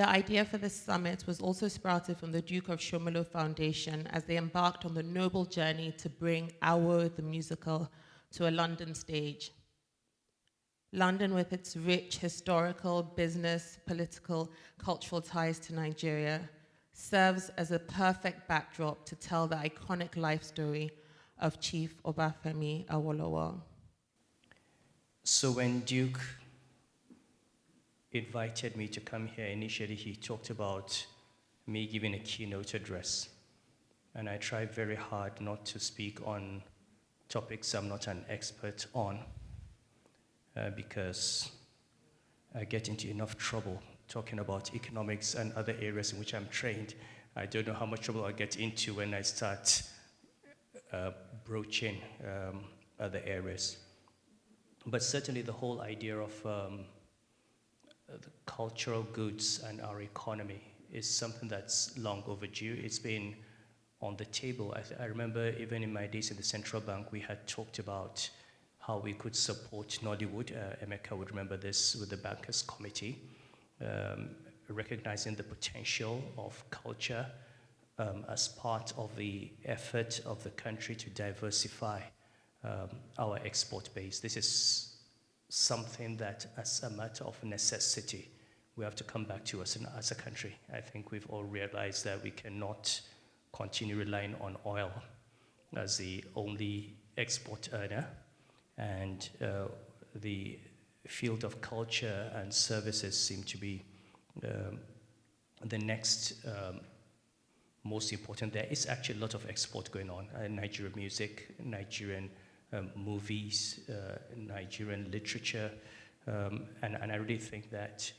The idea for this summit was also sprouted from the Duke of Shomolu Foundation as they embarked on the noble journey to bring Awo the musical to a London stage. London, with its rich historical, business, political, cultural ties to Nigeria, serves as a perfect backdrop to tell the iconic life story of Chief Obafemi Awolowo. So when Duke invited me to come here, initially he talked about me giving a keynote address. And I tried very hard not to speak on topics I'm not an expert on, because I get into enough trouble talking about economics and other areas in which I'm trained. I don't know how much trouble I'll get into when I start broaching other areas. But certainly the whole idea of the cultural goods and our economy is something that's long overdue. It's been on the table. I remember even in my days in the central bank, we had talked about how we could support Nollywood. Emeka would remember this with the Bankers Committee, recognizing the potential of culture as part of the effort of the country to diversify our export base. This is something that, as a matter of necessity, we have to come back to as a country. I think we've all realized that we cannot continue relying on oil as the only export earner, and the field of culture and services seem to be the next most important. There is actually a lot of export going on. Nigerian music, Nigerian movies, Nigerian literature, and I really think that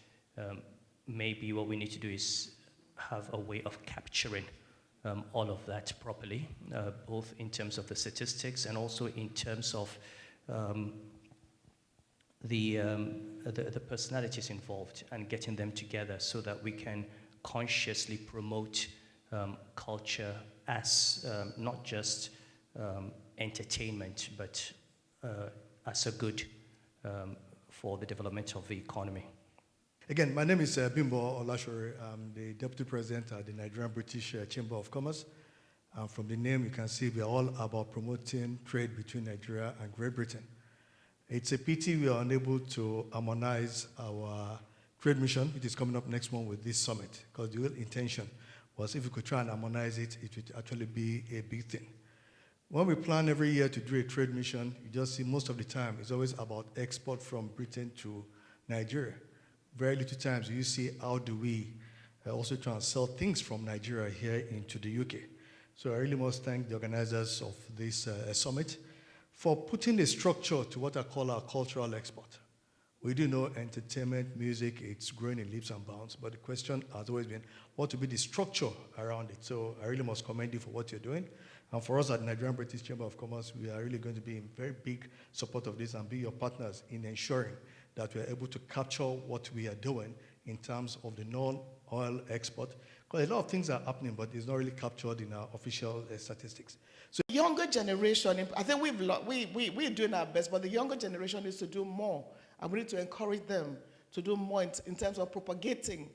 maybe what we need to do is have a way of capturing all of that properly, both in terms of the statistics and also in terms of the personalities involved, and getting them together so that we can consciously promote culture as not just entertainment, but as a good for the development of the economy. Again, my name is Bimbo Ashiru. I'm the Deputy President at the Nigerian British Chamber of Commerce. From the name, you can see we are all about promoting trade between Nigeria and Great Britain. It's a pity we are unable to harmonize our trade mission. It is coming up next month with this summit, because the real intention was if we could try and harmonize it, it would actually be a big thing. When we plan every year to do a trade mission, you just see most of the time it's always about export from Britain to Nigeria. Very little times you see how do we also try and sell things from Nigeria here into the UK. So I really must thank the organizers of this summit for putting a structure to what I call our cultural export. We do know entertainment, music, it's growing in leaps and bounds, but the question has always been what will be the structure around it. So I really must commend you for what you're doing. And for us at the Nigerian British Chamber of Commerce, we are really going to be in very big support of this and be your partners in ensuring that we are able to capture what we are doing in terms of the non-oil export. Because a lot of things are happening, but it's not really captured in our official statistics. So the younger generation, I think we're doing our best, but the younger generation needs to do more. And we need to encourage them to do more in terms of propagating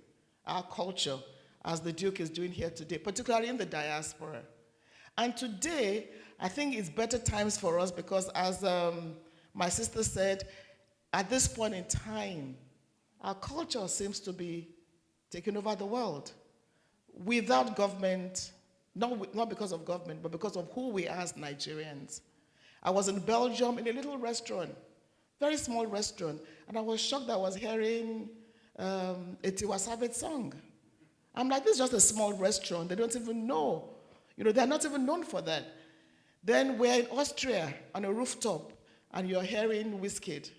our culture, as the Duke is doing here today, particularly in the diaspora. And today, I think it's better times for us because, as my sister said, at this point in time, our culture seems to be taking over the world. Without government, not because of government, but because of who we are as Nigerians. I was in Belgium in a little restaurant, very small restaurant, and I was shocked that I was hearing a Tiwa Savage song. I'm like, this is just a small restaurant. They don't even know. They're not even known for that. Then we're in Austria on a rooftop, and you're hearing Wizkid.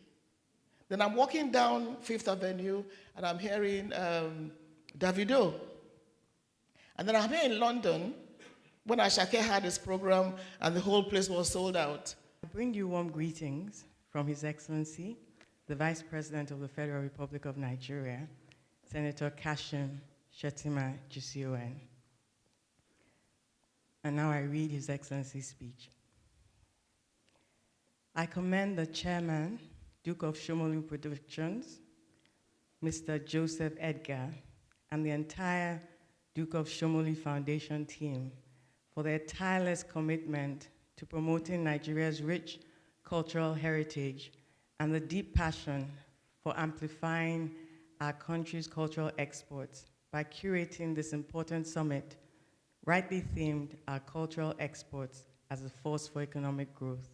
Then I'm walking down Fifth Avenue, and I'm hearing Davido. And then I'm here in London, when Ashake had his program, and the whole place was sold out. I bring you warm greetings from His Excellency, the Vice President of the Federal Republic of Nigeria, Senator Kashim Shettima, GCON. And now I read His Excellency's speech. I commend the Chairman, Duke of Shomolu Productions, Mr. Joseph Edgar, and the entire Duke of Shomolu Foundation team for their tireless commitment to promoting Nigeria's rich cultural heritage and the deep passion for amplifying our country's cultural exports by curating this important summit, rightly themed our cultural exports as a force for economic growth.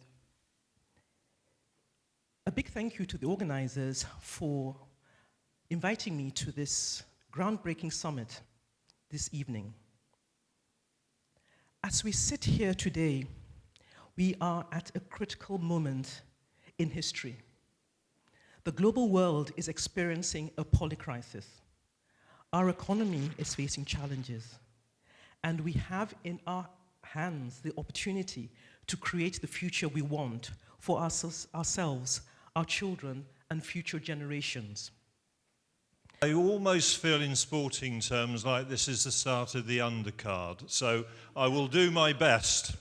A big thank you to the organizers for inviting me to this groundbreaking summit this evening. As we sit here today, we are at a critical moment in history. The global world is experiencing a polycrisis. Our economy is facing challenges, and we have in our hands the opportunity to create the future we want for ourselves, our children, and future generations. I almost feel in sporting terms like this is the start of the undercard, so I will do my best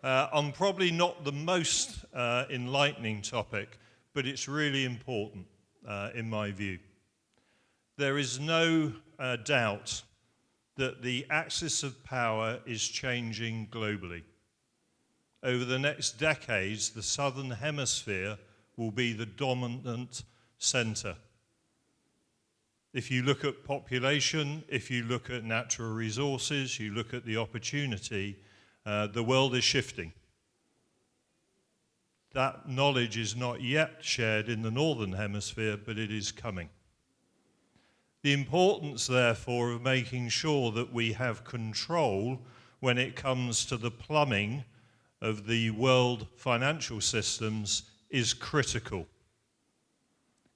on probably not the most enlightening topic, but it's really important in my view. There is no doubt that the axis of power is changing globally. Over the next decades, the Southern Hemisphere will be the dominant center. If you look at population, if you look at natural resources, you look at the opportunity, the world is shifting. That knowledge is not yet shared in the Northern Hemisphere, but it is coming. The importance, therefore, of making sure that we have control when it comes to the plumbing of the world financial systems is critical.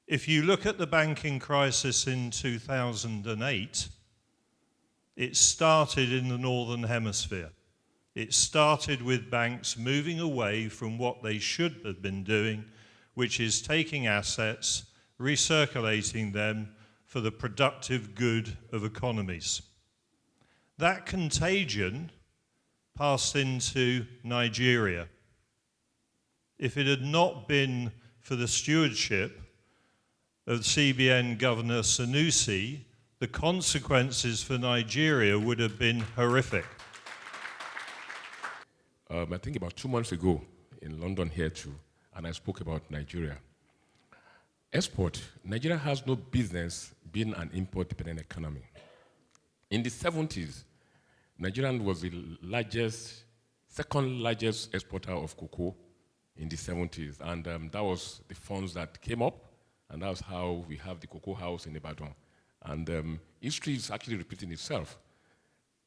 If you look at the banking crisis in 2008, it started in the Northern Hemisphere. It started with banks moving away from what they should have been doing, which is taking assets, recirculating them for the productive good of economies. That contagion passed into Nigeria. If it had not been for the stewardship of CBN Governor Sanusi, the consequences for Nigeria would have been horrific. I think about 2 months ago in London here too, and I spoke about Nigeria. Export, Nigeria has no business being an import-dependent economy. In the 70s, Nigeria was the second largest exporter of cocoa in the 70s, and that was the funds that came up, and that's how we have the cocoa house in Ibadan. And history is actually repeating itself.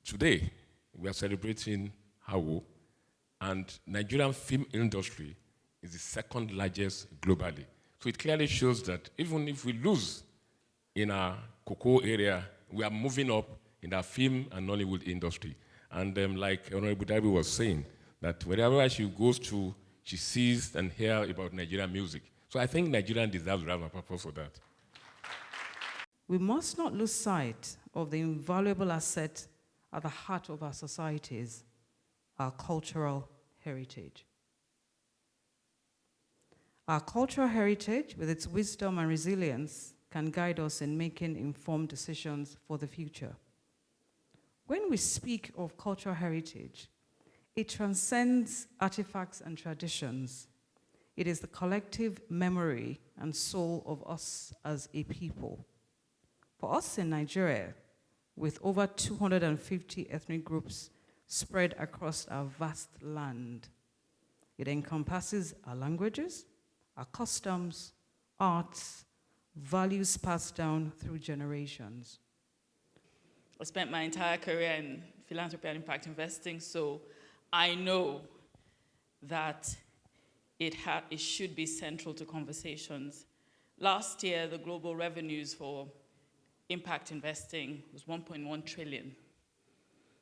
Today, we are celebrating Hawo, and Nigerian film industry is the second largest globally. So it clearly shows that even if we lose in our cocoa area, we are moving up in our film and Nollywood industry. And like Honourable Dabiri was saying, that wherever she goes to, she sees and hears about Nigerian music. So I think Nigerian deserves round of applause for that. We must not lose sight of the invaluable asset at the heart of our societies, our cultural heritage. Our cultural heritage, with its wisdom and resilience, can guide us in making informed decisions for the future. When we speak of cultural heritage, it transcends artifacts and traditions. It is the collective memory and soul of us as a people. For us in Nigeria, with over 250 ethnic groups spread across our vast land, it encompasses our languages, our customs, arts, values passed down through generations. I spent my entire career in philanthropy and impact investing, so I know that it should be central to conversations. Last year, the global revenues for impact investing was 1.1 trillion,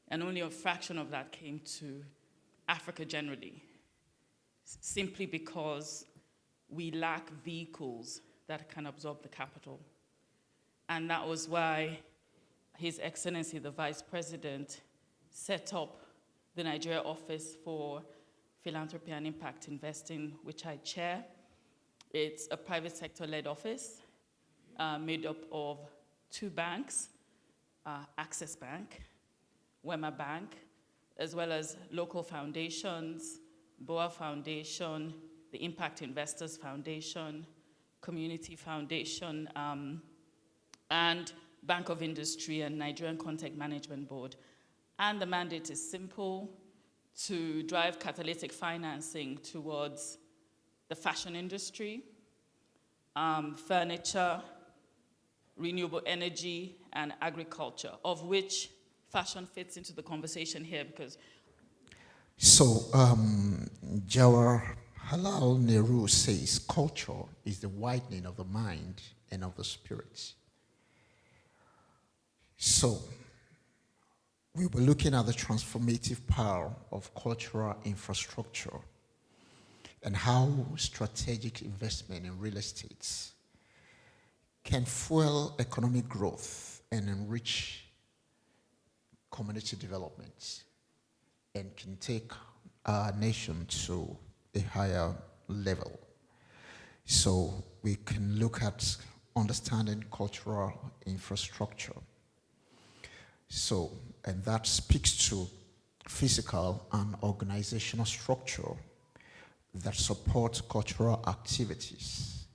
and only a fraction of that came to Africa generally, simply because we lack vehicles that can absorb the capital. And that was why His Excellency, the Vice President, set up the Nigeria Office for Philanthropy and Impact Investing, which I chair. It's a private sector-led office made up of 2 banks, Access Bank, Wema Bank, as well as local foundations, BOA Foundation, the Impact Investors Foundation, Community Foundation, and Bank of Industry and Nigerian Contact Management Board. And the mandate is simple: to drive catalytic financing towards the fashion industry, furniture, renewable energy, and agriculture, of which fashion fits into the conversation here because... So, Jawaharlal Nehru says culture is the widening of the mind and of the spirit. So, we were looking at the transformative power of cultural infrastructure and how strategic investment in real estate can fuel economic growth and enrich community development and can take our nation to a higher level. So we can look at understanding cultural infrastructure. So, and that speaks to physical and organizational structure that support cultural activities,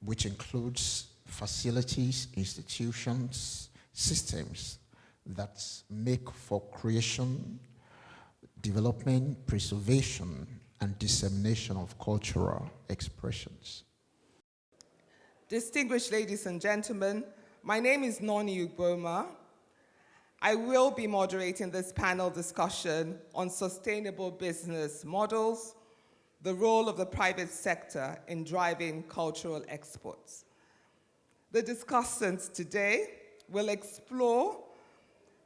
which includes facilities, institutions, systems that make for creation, development, preservation, and dissemination of cultural expressions. Distinguished ladies and gentlemen, my name is Noni Ugboma. I will be moderating this panel discussion on sustainable business models, the role of the private sector in driving cultural exports. The discussants today will explore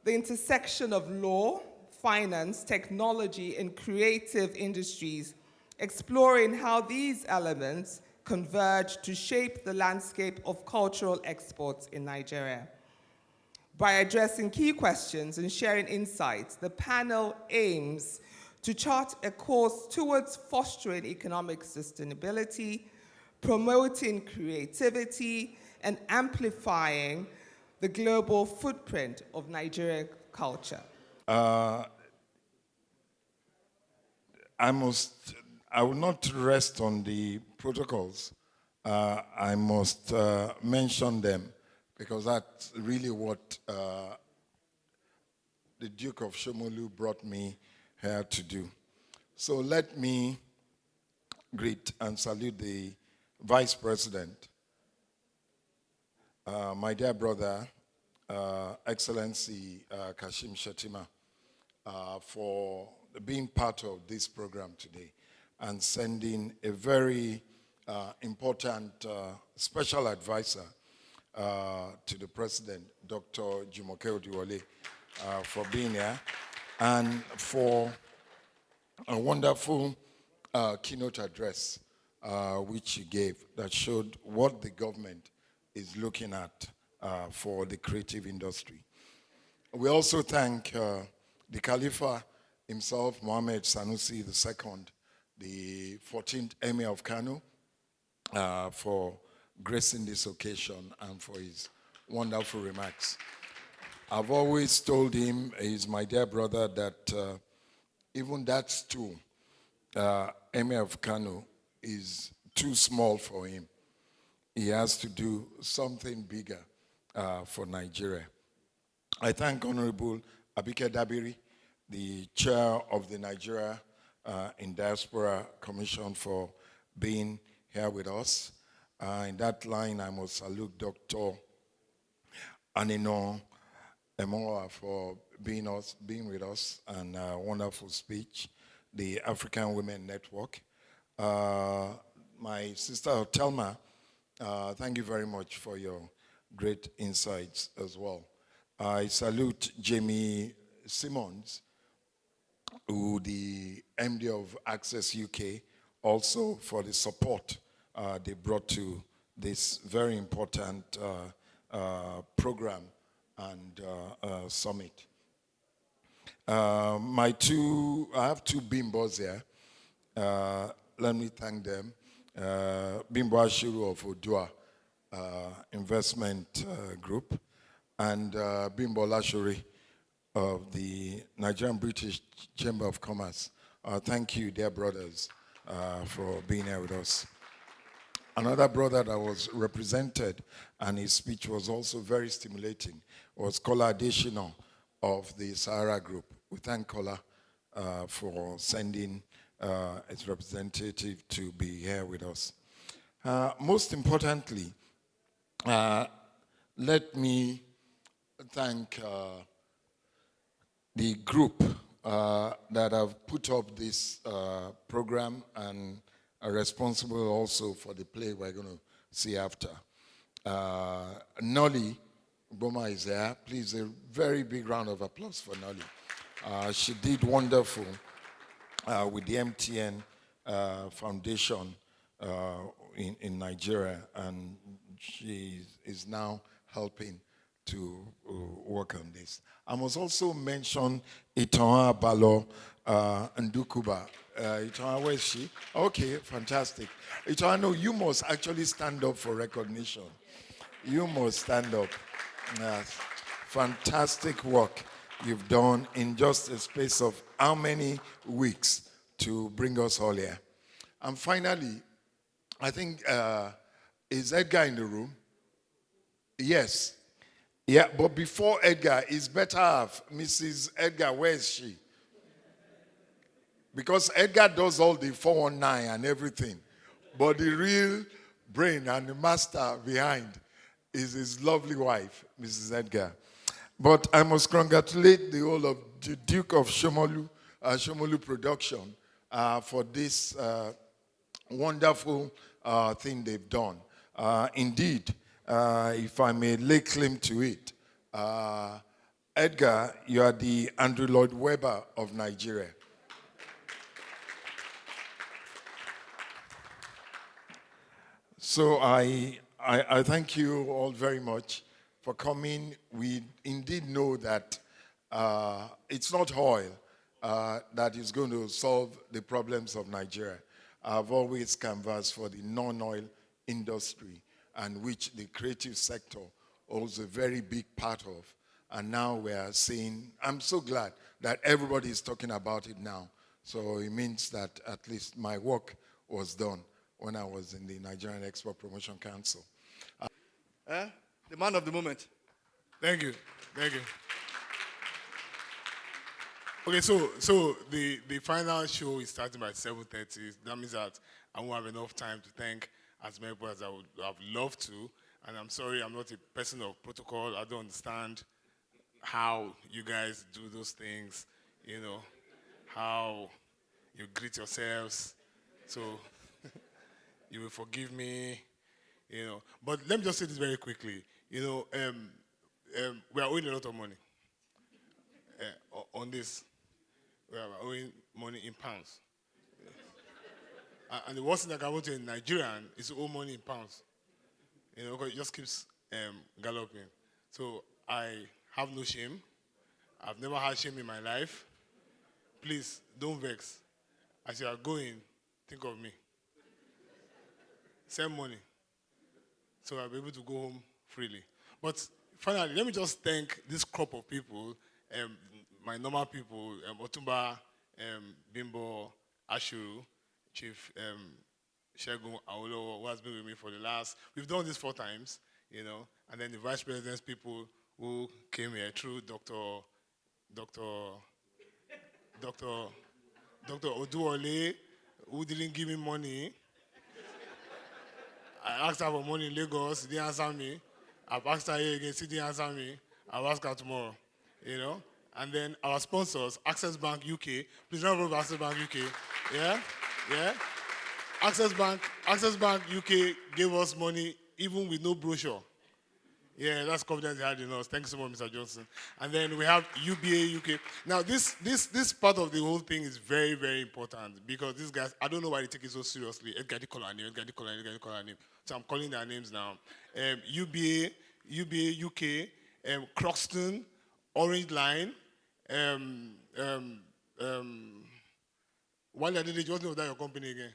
the intersection of law, finance, technology, and creative industries, exploring how these elements converge to shape the landscape of cultural exports in Nigeria. By addressing key questions and sharing insights, the panel aims to chart a course towards fostering economic sustainability, promoting creativity, and amplifying the global footprint of Nigerian culture. I will not rest on the protocols. I must mention them because that's really what the Duke of Shomolu brought me here to do. So let me greet and salute the Vice President, my dear brother, Excellency Kashim Shettima, for being part of this program today and sending a very important special advisor to the President, Dr. Jumoke Odiwole, for being here and for a wonderful keynote address which you gave that showed what the government is looking at for the creative industry. We also thank the Khalifa himself, Muhammadu Sanusi II, the 14th Emir of Kano, for gracing this occasion and for his wonderful remarks. I've always told him, he's my dear brother, that even that stool, Emir of Kano, is too small for him. He has to do something bigger for Nigeria. I thank Honourable Abike Dabiri, the chair of the Nigeria in Diaspora Commission, for being here with us. In that line, I must salute Dr. Anino Emoa for being with us and a wonderful speech. The African Women Network. My sister Telma, thank you very much for your great insights as well. I salute Jamie Simmons, who the MD of Access UK, also for the support they brought to this very important program and summit. I have two bimbos here. Let me thank them. Bimbo Ashiru of Odu'a Investment Group, and Bimbo Ashiru of the Nigerian British Chamber of Commerce. Thank you, dear brothers, for being here with us. Another brother that was represented, and his speech was also very stimulating, was Kola Adeshina of the Sahara Group. We thank Kola for sending its representative to be here with us. Most importantly, let me thank the group that have put up this program and are responsible also for the play we're going to see after. Nolly Boma is there. Please, a very big round of applause for Nolly. She did wonderful with the MTN Foundation in Nigeria, and she is now helping to work on this. I must also mention Itonha Balo Ndukuba. Itonha, where is she? Okay, fantastic. Itonha, no, you must actually stand up for recognition. You must stand up. Yes. Fantastic work you've done in just a space of how many weeks to bring us all here. And finally, I think, is Edgar in the room? Yes. Yeah, but before Edgar, it's better have Mrs. Edgar, where is she? Because Edgar does all the 419 and everything. But the real brain and the master behind is his lovely wife, Mrs. Edgar. But I must congratulate the whole of the Duke of Shomolu production for this wonderful thing they've done. Indeed, if I may lay claim to it, Edgar, you are the Andrew Lloyd Webber of Nigeria. So I thank you all very much for coming. We indeed know that it's not oil that is going to solve the problems of Nigeria. I've always canvassed for the non-oil industry, and which the creative sector holds a very big part of. And now we are seeing, I'm so glad that everybody is talking about it now. So it means that at least my work was done when I was in the Nigerian Export Promotion Council. The man of the moment. Thank you. Thank you. Okay, so the final show is starting by 7:30. That means that I won't have enough time to thank as many people as I would have loved to. And I'm sorry, I'm not a person of protocol. I don't understand how you guys do those things, you know, how you greet yourselves. So you will forgive me, you know. But let me just say this very quickly. You know, we are owing a lot of money on this. We are owing money in pounds. And the worst thing that can happen to a Nigerian is to owe money in pounds. You know, because it just keeps galloping. So I have no shame. I've never had shame in my life. Please, don't vex. As you are going, think of me. Send money so I'll be able to go home freely. But finally, let me just thank this crop of people, my normal people, Otunba Bimbo Ashiru, Chief Olusegun Awolowo, who has been with me for the last, we've done this 4 times, you know, and then the vice president's people who came here through Dr. Odu'a, who didn't give me money. I asked her for money in Lagos, she didn't answer me. I've asked her here again, she didn't answer me. I'll ask her tomorrow, you know. And then our sponsors, Access Bank UK. Please round of Access Bank UK. Yeah? Yeah? Access Bank UK gave us money even with no brochure. Yeah, that's confidence they had in us. Thank you so much, Mr. Johnson. And then we have UBA UK. Now, this part of the whole thing is very, very important because these guys, I don't know why they take it so seriously. Edgar call our name. So I'm calling their names now. UBA UK, Croxton, Orange Line, Wale Adedeji, what's the name of that your company again?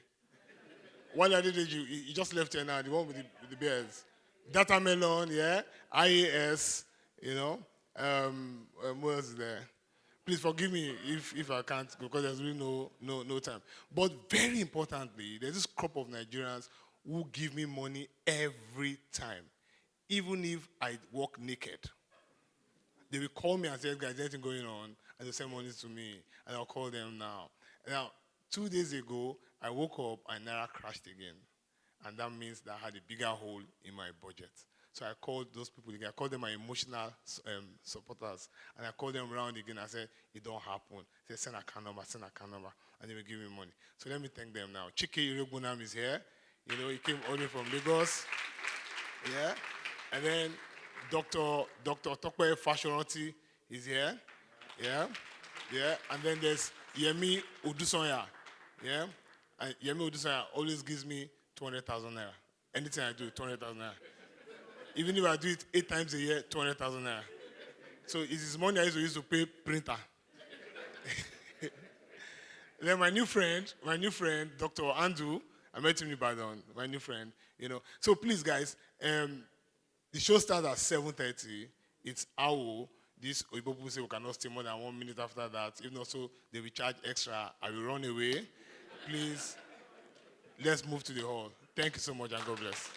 Wale Adedeji, you just left here now, the one with the bears. Data Melon, yeah, IAS, you know. What else is there? Please forgive me if I can't, because there's really no time. But very importantly, there's this crop of Nigerians who give me money every time, even if I walk naked. They will call me and say, guys, there's anything going on? And they'll send money to me, and I'll call them now. Now, 2 days ago, I woke up and Naira crashed again. And that means that I had a bigger hole in my budget. So I called those people again. I called them my emotional supporters. And I called them around again. I said, it don't happen. They said, send a account number. And they will give me money. So let me thank them now. Chike Iregunam is here. You know, he came all the way from Lagos. Yeah. And then Dr. Tokwe Fashoranti is here. Yeah. Yeah. And then there's Yemi Odusanya. Yeah. And Yemi Odusanya always gives me 200,000 naira. Anything I do, 200,000 naira. Even if I do it 8 times a year, 200,000 naira. So it's his money I used to pay printer. Then my new friend, Dr. Andrew, I met him in Ibadan, my new friend, you know. So please, guys, the show starts at 7:30. It's AWO. These Oyibo people say we cannot stay more than 1 minute after that. If not so, they will charge extra. I will run away. Please, let's move to the hall. Thank you so much, and God bless.